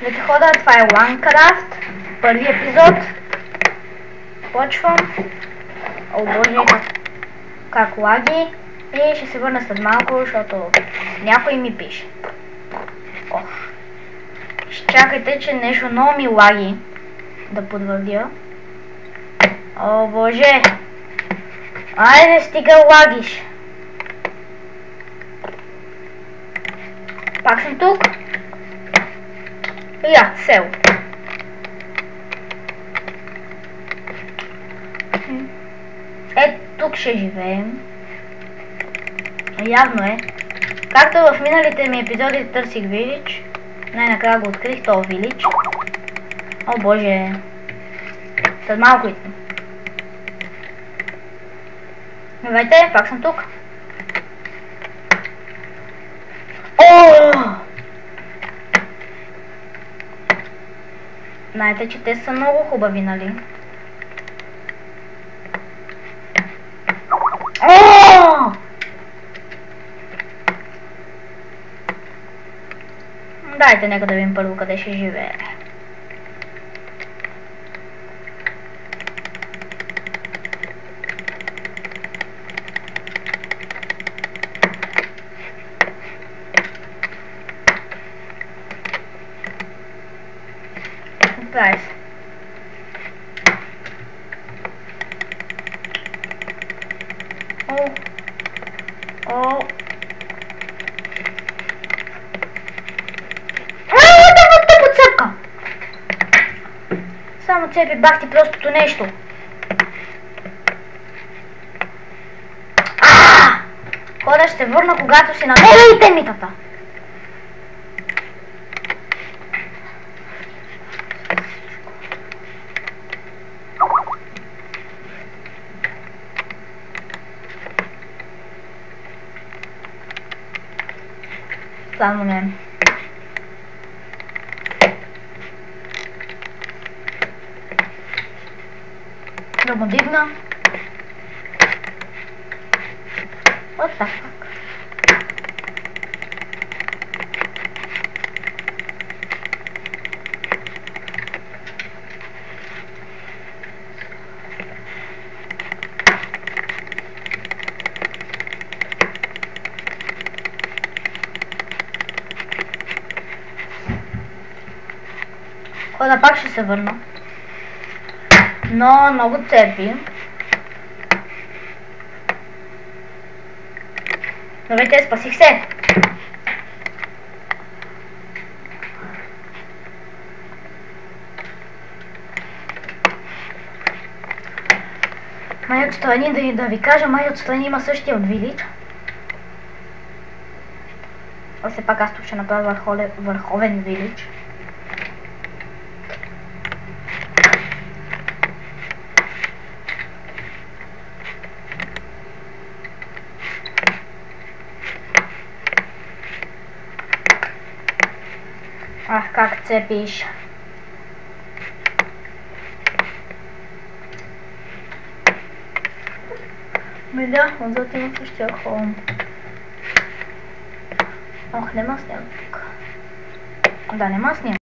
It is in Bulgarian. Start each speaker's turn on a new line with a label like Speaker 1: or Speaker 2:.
Speaker 1: Здравейте хора, това е Ланкрафт, първи епизод. Почвам. О боже, как лаги. И ще се върна след малко, защото някой ми пише. Ох. Чакайте, че нещо много ми лаги да подвърдя. О боже. Айде, стига лагиш. Пак съм тук. Я, село. Тук ще живеем. Явно е. Както в миналите ми епизоди търсих вилидж, най-накрая го открих този вилидж. О боже. След малко идвам. Здравейте, пак съм тук. О! Знаете, че те са много хубави, нали? О! Дайте, нека да видим първо къде ще живее. Прави се. О! Подцепка! Само цепи бахти простото нещо. Хора, ще върна, когато си намеря темитата. Само не. Да го дигна. What the fuck? Хора, пак ще се върна. Но много цепи. Здравейте, спасих се! Май отстрани, да ви кажа, май отстрани има същия от вилидж. А все пак аз тук ще направя върховен вилидж. Ах, как цепиш. Да, отзад има същия холм. Ох, нема сняг тук. Да, нема сняг.